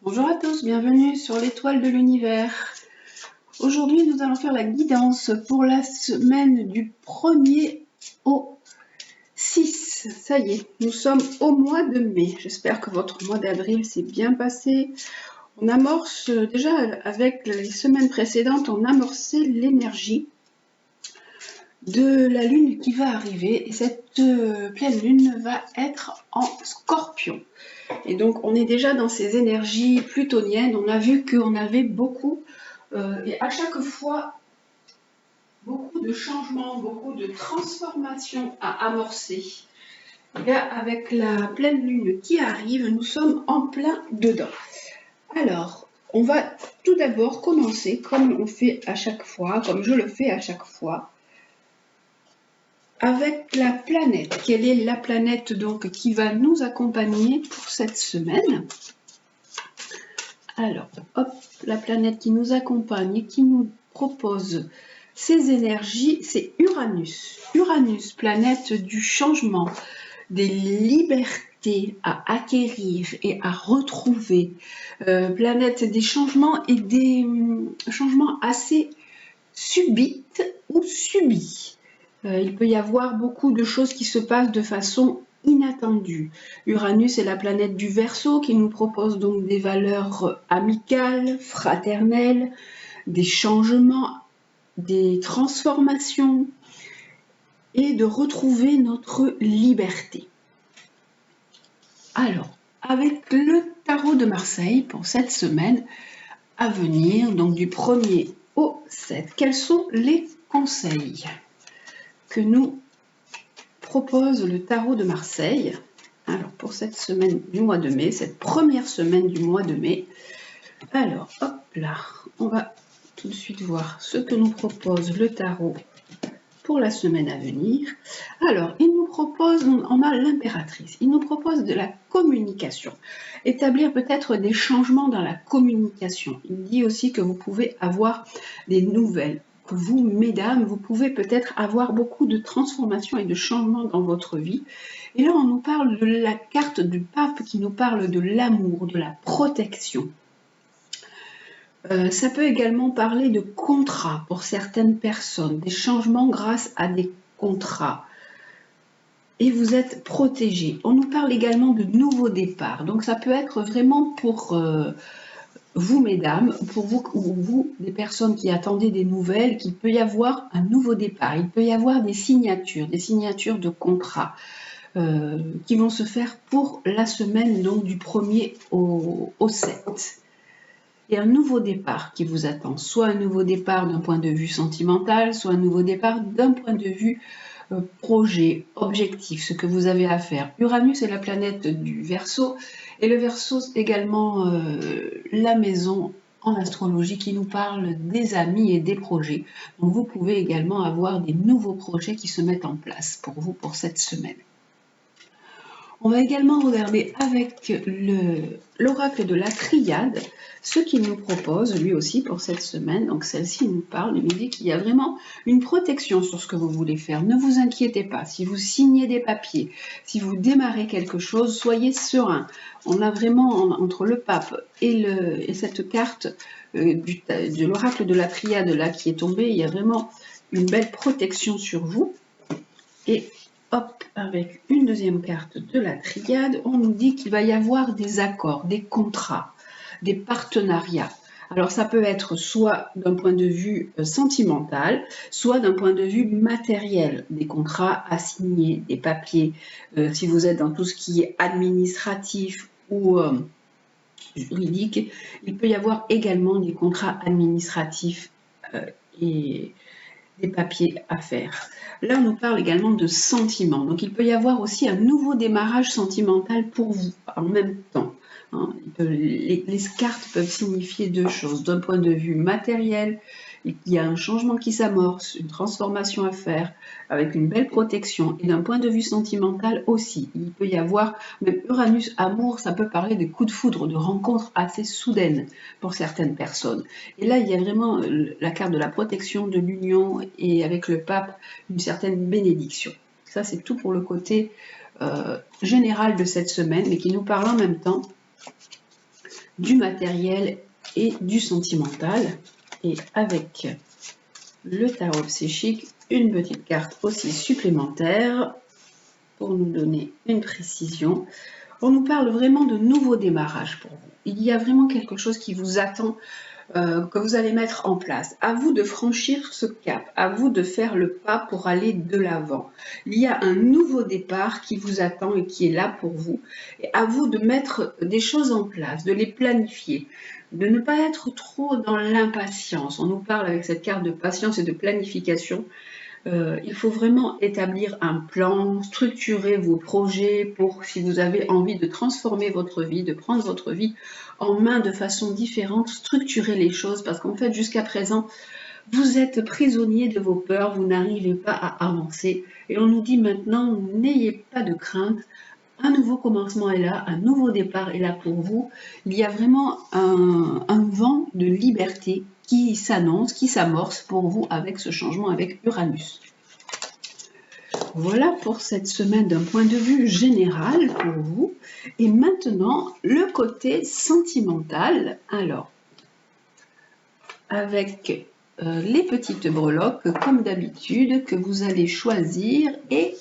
Bonjour à tous, bienvenue sur l'étoile de l'univers. Aujourd'hui, nous allons faire la guidance pour la semaine du 1er au 6. Ça y est, nous sommes au mois de mai. J'espère que votre mois d'avril s'est bien passé. On amorce déjà avec les semaines précédentes, on amorçait l'énergie de la lune qui va arriver. Et cette pleine lune va être en Scorpion. Et donc, on est déjà dans ces énergies plutoniennes. On a vu qu'on avait beaucoup, et à chaque fois, beaucoup de changements, beaucoup de transformations à amorcer. Et là, avec la pleine lune qui arrive, nous sommes en plein dedans. Alors, on va tout d'abord commencer comme on fait à chaque fois, comme je le fais à chaque fois, avec la planète. Quelle est la planète donc qui va nous accompagner pour cette semaine? Alors, hop, la planète qui nous accompagne et qui nous propose ces énergies, c'est Uranus. Uranus, planète du changement, des libertés à acquérir et à retrouver, planète des changements et des changements assez subits ou subis. Il peut y avoir beaucoup de choses qui se passent de façon inattendue. Uranus est la planète du Verseau qui nous propose donc des valeurs amicales, fraternelles, des changements, des transformations et de retrouver notre liberté. Alors, avec le tarot de Marseille pour cette semaine à venir, donc du 1er au 7, quels sont les conseils que nous propose le tarot de Marseille? Alors, pour cette semaine du mois de mai, cette première semaine du mois de mai, alors, hop là, on va tout de suite voir ce que nous propose le tarot pour la semaine à venir. Alors, il nous propose, on a l'impératrice, il nous propose de la communication, établir peut-être des changements dans la communication. Il dit aussi que vous pouvez avoir des nouvelles, que vous, mesdames, vous pouvez peut-être avoir beaucoup de transformations et de changements dans votre vie. Et là, on nous parle de la carte du pape qui nous parle de l'amour, de la protection. Ça peut également parler de contrats pour certaines personnes, des changements grâce à des contrats. Et vous êtes protégés. On nous parle également de nouveaux départs. Donc ça peut être vraiment pour vous, mesdames, pour vous ou vous, des personnes qui attendez des nouvelles, qu'il peut y avoir un nouveau départ. Il peut y avoir des signatures de contrats qui vont se faire pour la semaine donc, du 1er au 7. Il y a un nouveau départ qui vous attend, soit un nouveau départ d'un point de vue sentimental, soit un nouveau départ d'un point de vue projet, objectif, ce que vous avez à faire. Uranus est la planète du Verseau, et le Verseau c'est également la maison en astrologie qui nous parle des amis et des projets. Donc vous pouvez également avoir des nouveaux projets qui se mettent en place pour vous pour cette semaine. On va également regarder avec l'oracle de la Triade ce qu'il nous propose lui aussi pour cette semaine. Donc celle-ci nous parle, il nous dit qu'il y a vraiment une protection sur ce que vous voulez faire. Ne vous inquiétez pas, si vous signez des papiers, si vous démarrez quelque chose, soyez serein. On a vraiment entre le pape et cette carte de l'oracle de la Triade là qui est tombée, il y a vraiment une belle protection sur vous. Et hop, avec une deuxième carte de la Triade, on nous dit qu'il va y avoir des accords, des contrats, des partenariats. Alors ça peut être soit d'un point de vue sentimental, soit d'un point de vue matériel, des contrats à signer, des papiers. Si vous êtes dans tout ce qui est administratif ou juridique, il peut y avoir également des contrats administratifs et des papiers à faire. Là, on nous parle également de sentiments. Donc, il peut y avoir aussi un nouveau démarrage sentimental pour vous en même temps. Les cartes peuvent signifier deux choses. D'un point de vue matériel, il y a un changement qui s'amorce, une transformation à faire avec une belle protection. Et d'un point de vue sentimental aussi, il peut y avoir, même Uranus, amour, ça peut parler de coups de foudre, de rencontres assez soudaines pour certaines personnes. Et là, il y a vraiment la carte de la protection, de l'union et avec le pape, une certaine bénédiction. Ça, c'est tout pour le côté général de cette semaine, mais qui nous parle en même temps du matériel et du sentimental. Et avec le tarot psychique, une petite carte aussi supplémentaire pour nous donner une précision. On nous parle vraiment de nouveaux démarrages pour vous. Il y a vraiment quelque chose qui vous attend, que vous allez mettre en place. À vous de franchir ce cap, à vous de faire le pas pour aller de l'avant. Il y a un nouveau départ qui vous attend et qui est là pour vous. Et à vous de mettre des choses en place, de les planifier, de ne pas être trop dans l'impatience. On nous parle avec cette carte de patience et de planification. Il faut vraiment établir un plan, structurer vos projets pour, si vous avez envie de transformer votre vie, de prendre votre vie en main de façon différente, structurer les choses parce qu'en fait, jusqu'à présent, vous êtes prisonnier de vos peurs, vous n'arrivez pas à avancer. Et on nous dit maintenant, n'ayez pas de crainte, un nouveau commencement est là, un nouveau départ est là pour vous. Il y a vraiment un vent de liberté qui s'annonce, qui s'amorce pour vous avec ce changement avec Uranus. Voilà pour cette semaine d'un point de vue général pour vous. Et maintenant, le côté sentimental. Alors, avec les petites breloques, comme d'habitude, que vous allez choisir et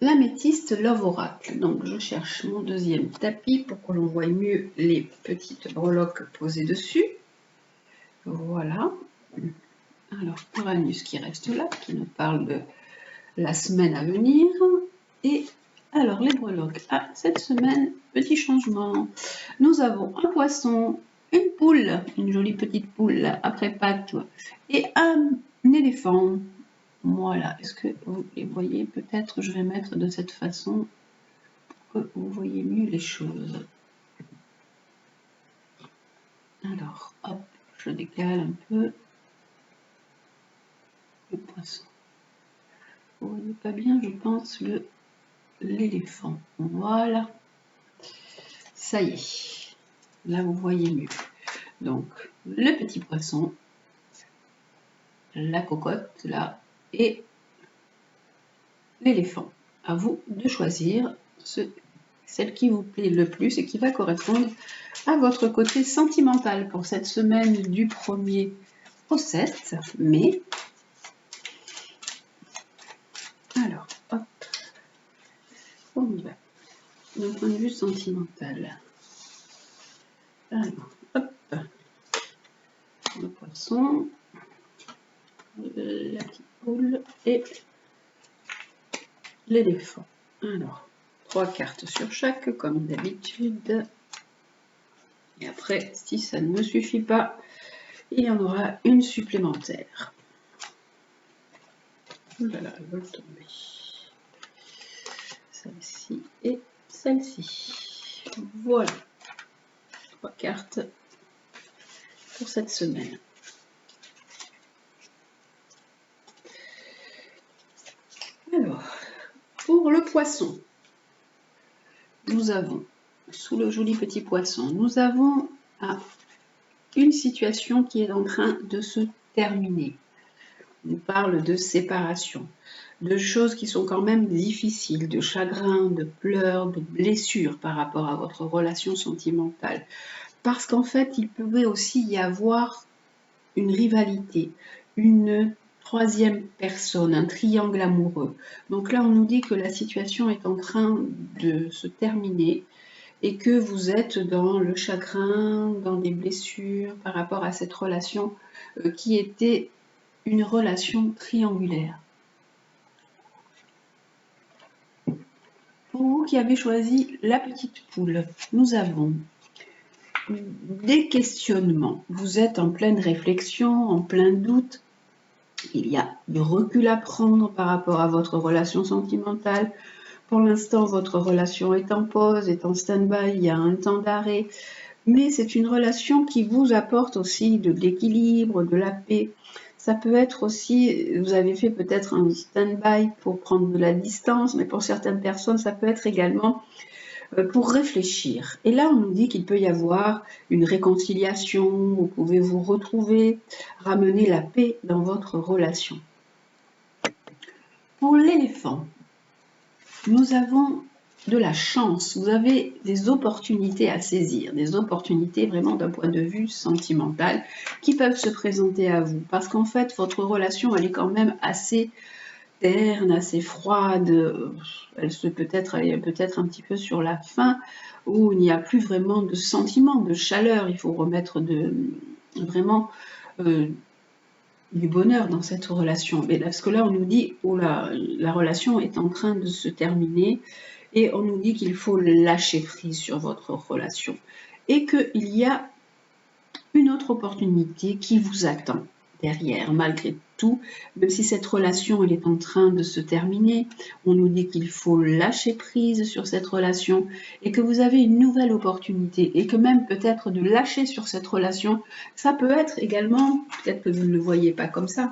l'améthyste Love Oracle. Donc, je cherche mon deuxième tapis pour que l'on voie mieux les petites breloques posées dessus. Voilà. Alors, Uranus qui reste là, qui nous parle de la semaine à venir. Et alors, les breloques. Ah, cette semaine, petit changement. Nous avons un poisson, une poule, une jolie petite poule après Pâques, et un éléphant. Voilà, est-ce que vous les voyez? Peut-être je vais mettre de cette façon pour que vous voyez mieux les choses. Alors, hop, je décale un peu le poisson. Vous voyez pas bien, je pense, l'éléphant. Voilà. Ça y est. Là, vous voyez mieux. Donc, le petit poisson, la cocotte, là, et l'éléphant. À vous de choisir celle qui vous plaît le plus et qui va correspondre à votre côté sentimental pour cette semaine du 1er au 7 mai. Alors, hop, on y va. D'un point de vue sentimental. Alors, hop, le poisson, la petite poule et l'éléphant. Alors, 3 cartes sur chaque, comme d'habitude. Et après, si ça ne me suffit pas, il y en aura une supplémentaire. Voilà, elle va tomber. Celle-ci et celle-ci. Voilà. 3 cartes pour cette semaine. Alors, pour le poisson, nous avons, sous le joli petit poisson, nous avons une situation qui est en train de se terminer. On parle de séparation, de choses qui sont quand même difficiles, de chagrin, de pleurs, de blessures par rapport à votre relation sentimentale. Parce qu'en fait, il pouvait aussi y avoir une rivalité, une troisième personne, un triangle amoureux. Donc là, on nous dit que la situation est en train de se terminer et que vous êtes dans le chagrin, dans des blessures par rapport à cette relation qui était une relation triangulaire. Pour vous qui avez choisi la petite poule, nous avons des questionnements. Vous êtes en pleine réflexion, en plein doute. Il y a du recul à prendre par rapport à votre relation sentimentale. Pour l'instant, votre relation est en pause, est en stand-by, il y a un temps d'arrêt. Mais c'est une relation qui vous apporte aussi de l'équilibre, de la paix. Ça peut être aussi, vous avez fait peut-être un stand-by pour prendre de la distance, mais pour certaines personnes, ça peut être également pour réfléchir. Et là, on nous dit qu'il peut y avoir une réconciliation, vous pouvez vous retrouver, ramener la paix dans votre relation. Pour l'éléphant, nous avons de la chance, vous avez des opportunités à saisir, des opportunités vraiment d'un point de vue sentimental qui peuvent se présenter à vous. Parce qu'en fait, votre relation, elle est quand même assez terne, assez froide, elle est peut-être un petit peu sur la fin, où il n'y a plus vraiment de sentiment, de chaleur, il faut remettre vraiment du bonheur dans cette relation. Mais parce que là, on nous dit, oh là, la relation est en train de se terminer, et on nous dit qu'il faut lâcher prise sur votre relation, et qu'il y a une autre opportunité qui vous attend derrière, malgré tout, même si cette relation elle est en train de se terminer, on nous dit qu'il faut lâcher prise sur cette relation et que vous avez une nouvelle opportunité et que même peut-être de lâcher sur cette relation, ça peut être également, peut-être que vous ne le voyez pas comme ça,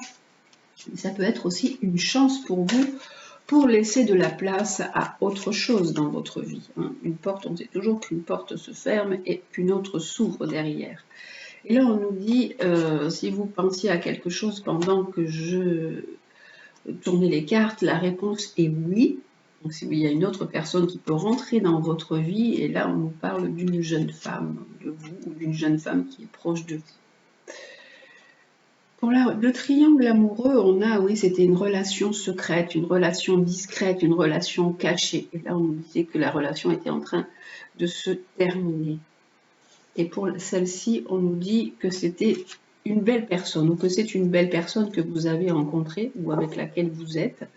mais ça peut être aussi une chance pour vous pour laisser de la place à autre chose dans votre vie. Une porte, on sait toujours qu'une porte se ferme et qu'une autre s'ouvre derrière. Et là, on nous dit, si vous pensiez à quelque chose pendant que je tournais les cartes, la réponse est oui. Donc, il y a une autre personne qui peut rentrer dans votre vie, et là, on nous parle d'une jeune femme de vous, ou d'une jeune femme qui est proche de vous. Pour le triangle amoureux, on a, oui, c'était une relation secrète, une relation discrète, une relation cachée. Et là, on nous disait que la relation était en train de se terminer. Et pour celle-ci, on nous dit que c'était une belle personne, ou que c'est une belle personne que vous avez rencontrée, ou avec laquelle vous êtes,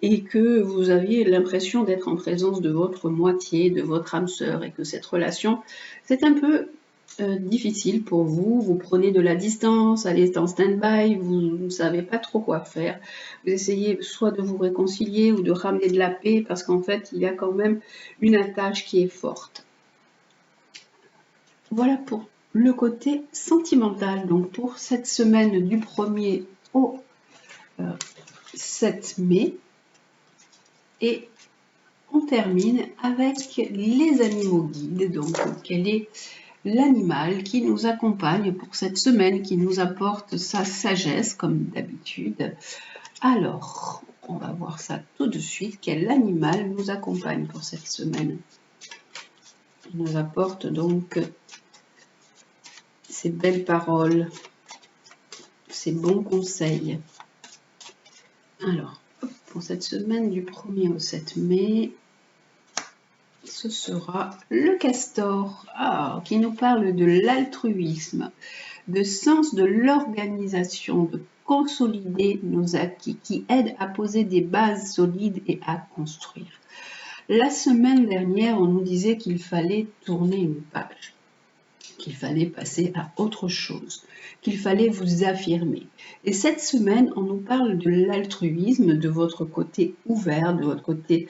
et que vous aviez l'impression d'être en présence de votre moitié, de votre âme sœur, et que cette relation, c'est un peu difficile pour vous. Vous prenez de la distance, elle est en stand-by, vous ne savez pas trop quoi faire. Vous essayez soit de vous réconcilier ou de ramener de la paix, parce qu'en fait, il y a quand même une attache qui est forte. Voilà pour le côté sentimental, donc pour cette semaine du 1er au 7 mai. Et on termine avec les animaux guides. Donc, quel est l'animal qui nous accompagne pour cette semaine, qui nous apporte sa sagesse, comme d'habitude? Alors, on va voir ça tout de suite. Quel animal nous accompagne pour cette semaine? Il nous apporte donc ces belles paroles, ces bons conseils. Alors, pour cette semaine du 1er au 7 mai, ce sera le castor, qui nous parle de l'altruisme, de sens de l'organisation, de consolider nos acquis, qui aide à poser des bases solides et à construire. La semaine dernière, on nous disait qu'il fallait tourner une page, qu'il fallait passer à autre chose, qu'il fallait vous affirmer. Et cette semaine, on nous parle de l'altruisme, de votre côté ouvert, de votre côté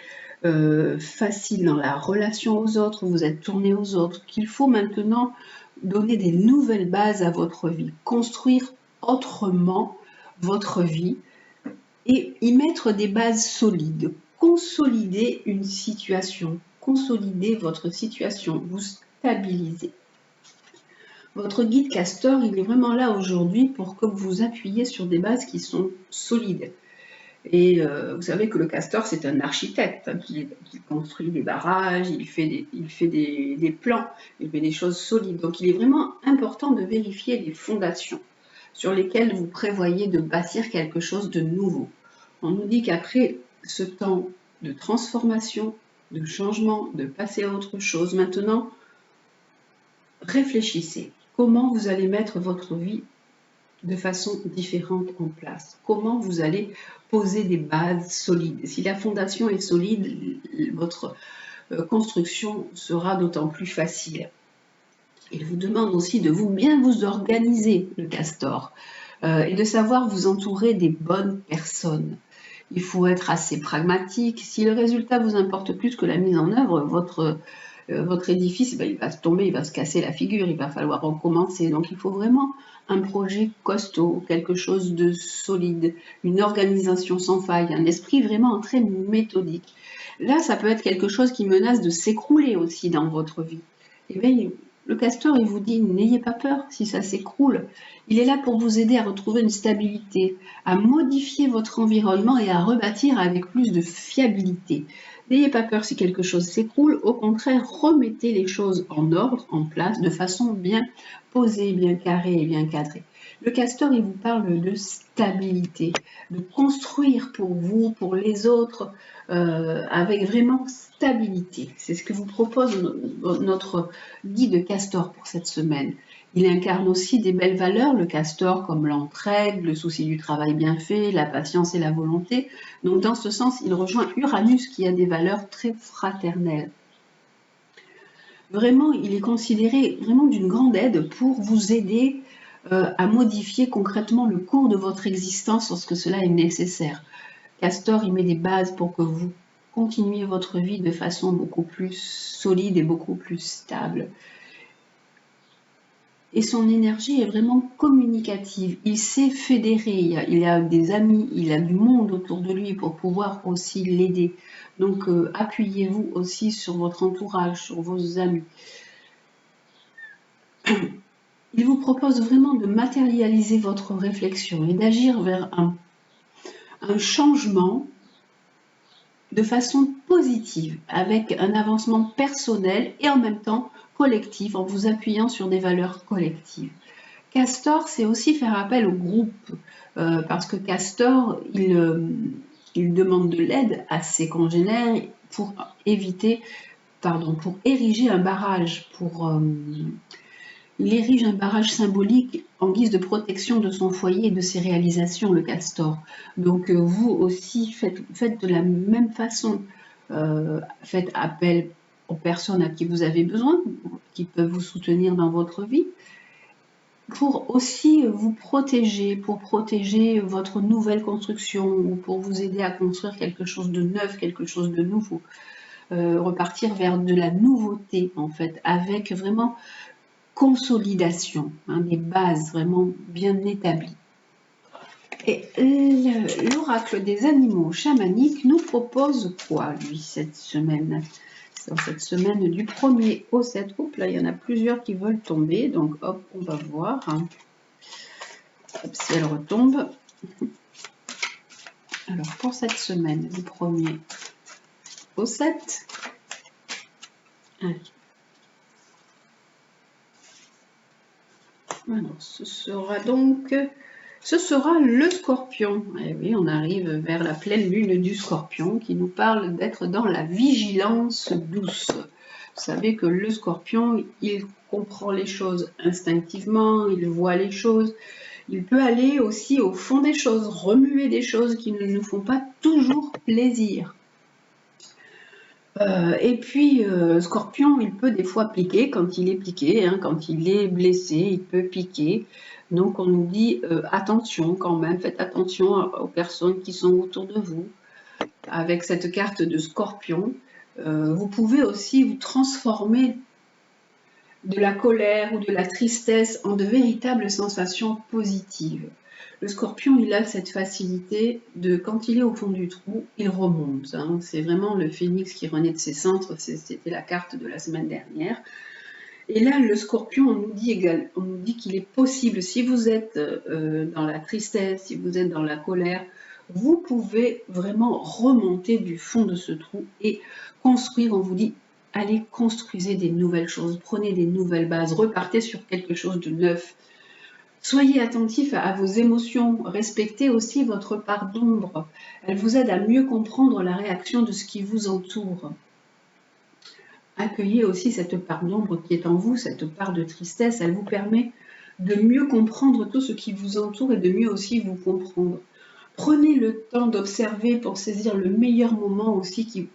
facile dans la relation aux autres, vous êtes tourné aux autres, qu'il faut maintenant donner des nouvelles bases à votre vie, construire autrement votre vie et y mettre des bases solides, consolider une situation, consolider votre situation, vous stabiliser. Votre guide Castor, il est vraiment là aujourd'hui pour que vous appuyiez sur des bases qui sont solides. Et vous savez que le castor, c'est un architecte qui construit des barrages, il fait des plans, il fait des choses solides. Donc il est vraiment important de vérifier les fondations sur lesquelles vous prévoyez de bâtir quelque chose de nouveau. On nous dit qu'après ce temps de transformation, de changement, de passer à autre chose, maintenant, réfléchissez. Comment vous allez mettre votre vie de façon différente en place? Comment vous allez poser des bases solides? Si la fondation est solide, votre construction sera d'autant plus facile. Il vous demande aussi de bien vous organiser, le castor, et de savoir vous entourer des bonnes personnes. Il faut être assez pragmatique. Si le résultat vous importe plus que la mise en œuvre, votre édifice, il va se tomber, il va se casser la figure, il va falloir recommencer. Donc il faut vraiment un projet costaud, quelque chose de solide, une organisation sans faille, un esprit vraiment très méthodique. Là, ça peut être quelque chose qui menace de s'écrouler aussi dans votre vie. Et bien, le castor, il vous dit, n'ayez pas peur si ça s'écroule. Il est là pour vous aider à retrouver une stabilité, à modifier votre environnement et à rebâtir avec plus de fiabilité. N'ayez pas peur si quelque chose s'écroule, au contraire, remettez les choses en ordre, en place, de façon bien posée, bien carrée et bien cadrée. Le castor, il vous parle de stabilité, de construire pour vous, pour les autres, avec vraiment stabilité. C'est ce que vous propose notre guide castor pour cette semaine. Il incarne aussi des belles valeurs, le castor, comme l'entraide, le souci du travail bien fait, la patience et la volonté. Donc dans ce sens, il rejoint Uranus qui a des valeurs très fraternelles. Vraiment, il est considéré vraiment d'une grande aide pour vous aider à modifier concrètement le cours de votre existence lorsque cela est nécessaire. Castor, il met des bases pour que vous continuiez votre vie de façon beaucoup plus solide et beaucoup plus stable. Et son énergie est vraiment communicative. Il sait fédérer, il a des amis, il a du monde autour de lui pour pouvoir aussi l'aider. Donc appuyez-vous aussi sur votre entourage, sur vos amis. Il vous propose vraiment de matérialiser votre réflexion et d'agir vers un changement de façon positive, avec un avancement personnel et en même temps collectif, en vous appuyant sur des valeurs collectives. Castor, c'est aussi faire appel au groupe, parce que Castor, il demande de l'aide à ses congénères pour ériger un barrage, il érige un barrage symbolique en guise de protection de son foyer et de ses réalisations, le castor. Donc vous aussi faites de la même façon, faites appel aux personnes à qui vous avez besoin, qui peuvent vous soutenir dans votre vie, pour aussi vous protéger, pour protéger votre nouvelle construction ou pour vous aider à construire quelque chose de neuf, quelque chose de nouveau. Repartir vers de la nouveauté en fait, avec vraiment consolidation, des bases vraiment bien établies. Et l'oracle des animaux chamaniques nous propose quoi, lui, cette semaine? Dans cette semaine du 1er au 7 août, là, il y en a plusieurs qui veulent tomber, donc hop, on va voir. Hop, si elle retombe. Alors, pour cette semaine, du 1er au 7, allez. Alors, ce sera le Scorpion. Et oui, on arrive vers la pleine lune du Scorpion qui nous parle d'être dans la vigilance douce. Vous savez que le Scorpion, il comprend les choses instinctivement, il voit les choses. Il peut aller aussi au fond des choses, remuer des choses qui ne nous font pas toujours plaisir. Et puis, Scorpion, il peut des fois piquer quand il est piqué, quand il est blessé, il peut piquer. Donc, on nous dit attention quand même, faites attention aux personnes qui sont autour de vous. Avec cette carte de Scorpion, vous pouvez aussi vous transformer de la colère ou de la tristesse en de véritables sensations positives. Le Scorpion, il a cette facilité de, quand il est au fond du trou, il remonte. C'est vraiment le phénix qui renaît de ses cendres, c'était la carte de la semaine dernière. Et là, le Scorpion, on nous dit qu'il est possible, si vous êtes dans la tristesse, si vous êtes dans la colère, vous pouvez vraiment remonter du fond de ce trou et construire, on vous dit, allez, construisez des nouvelles choses, prenez des nouvelles bases, repartez sur quelque chose de neuf. Soyez attentif à vos émotions, respectez aussi votre part d'ombre. Elle vous aide à mieux comprendre la réaction de ce qui vous entoure. Accueillez aussi cette part d'ombre qui est en vous, cette part de tristesse. Elle vous permet de mieux comprendre tout ce qui vous entoure et de mieux aussi vous comprendre. Prenez le temps d'observer pour saisir le meilleur moment aussi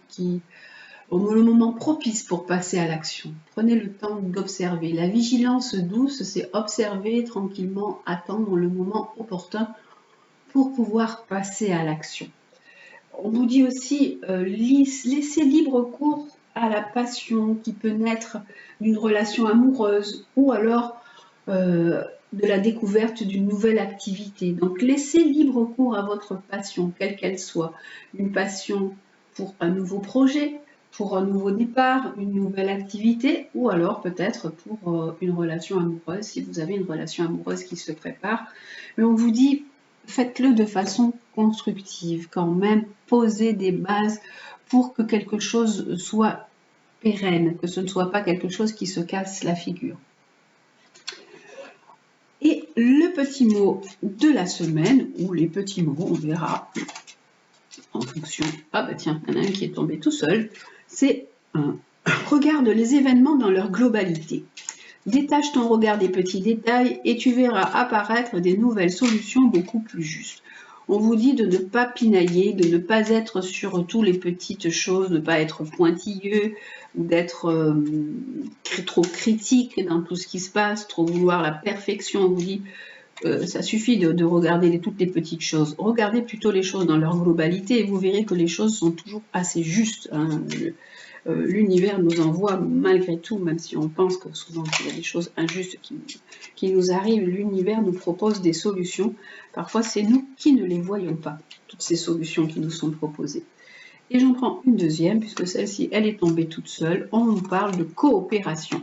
le moment propice pour passer à l'action. Prenez le temps d'observer. La vigilance douce, c'est observer tranquillement, attendre le moment opportun pour pouvoir passer à l'action. On vous dit aussi, laissez libre cours à la passion qui peut naître d'une relation amoureuse ou alors de la découverte d'une nouvelle activité. Donc laissez libre cours à votre passion, quelle qu'elle soit. Une passion pour un nouveau projet, pour un nouveau départ, une nouvelle activité, ou alors peut-être pour une relation amoureuse, si vous avez une relation amoureuse qui se prépare. Mais on vous dit, faites-le de façon constructive quand même, posez des bases pour que quelque chose soit pérenne, que ce ne soit pas quelque chose qui se casse la figure. Et le petit mot de la semaine, ou les petits mots, on verra en fonction. Ah bah tiens, il y en a un qui est tombé tout seul. C'est regarde les événements dans leur globalité. Détache ton regard des petits détails et tu verras apparaître des nouvelles solutions beaucoup plus justes. On vous dit de ne pas pinailler, de ne pas être sur toutes les petites choses, de ne pas être pointilleux ou d'être trop critique dans tout ce qui se passe, trop vouloir la perfection. On vous dit ça suffit de regarder toutes les petites choses. Regardez plutôt les choses dans leur globalité et vous verrez que les choses sont toujours assez justes. L'univers nous envoie malgré tout, même si on pense que souvent il y a des choses injustes qui nous arrivent, l'univers nous propose des solutions. Parfois, c'est nous qui ne les voyons pas, toutes ces solutions qui nous sont proposées. Et j'en prends une deuxième, puisque celle-ci, elle est tombée toute seule. On nous parle de coopération.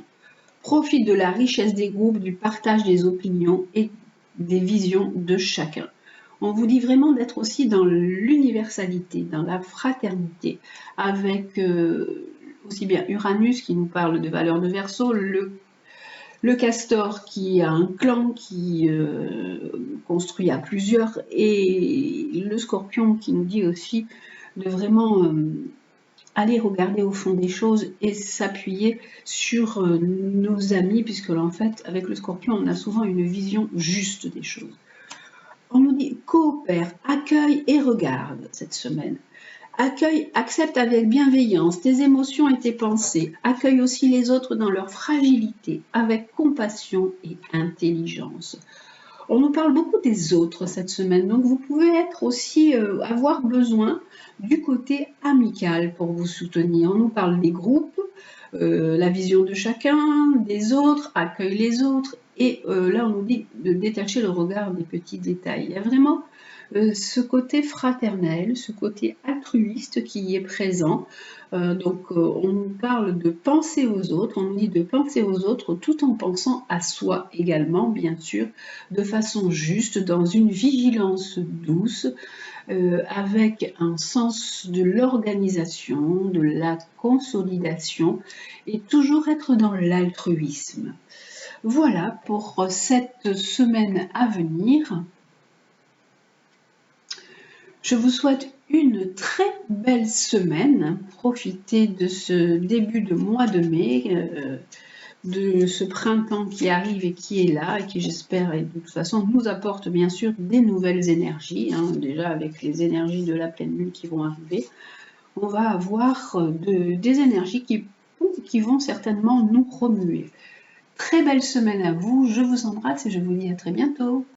Profite de la richesse des groupes, du partage des opinions et des visions de chacun. On vous dit vraiment d'être aussi dans l'universalité, dans la fraternité, avec aussi bien Uranus qui nous parle de valeurs de Verseau, le castor qui a un clan qui construit à plusieurs, et le scorpion qui nous dit aussi de vraiment aller regarder au fond des choses et s'appuyer sur nos amis, puisque en fait, avec le scorpion, on a souvent une vision juste des choses. On nous dit coopère, accueille et regarde cette semaine. Accueille, accepte avec bienveillance tes émotions et tes pensées. Accueille aussi les autres dans leur fragilité, avec compassion et intelligence. On nous parle beaucoup des autres cette semaine, donc vous pouvez être aussi avoir besoin du côté amical pour vous soutenir. On nous parle des groupes, la vision de chacun, des autres, accueille les autres, et là on nous dit de détacher le regard des petits détails. Il y a vraiment ce côté fraternel, ce côté altruiste qui est présent. Donc on nous parle de penser aux autres, on nous dit de penser aux autres tout en pensant à soi également, bien sûr, de façon juste, dans une vigilance douce, avec un sens de l'organisation, de la consolidation, et toujours être dans l'altruisme. Voilà pour cette semaine à venir. Je vous souhaite une très belle semaine. Profitez de ce début de mois de mai, de ce printemps qui arrive et qui est là, et qui, j'espère, et de toute façon, nous apporte bien sûr des nouvelles énergies. Déjà avec les énergies de la pleine lune qui vont arriver, on va avoir des énergies qui vont certainement nous remuer. Très belle semaine à vous, je vous embrasse et je vous dis à très bientôt.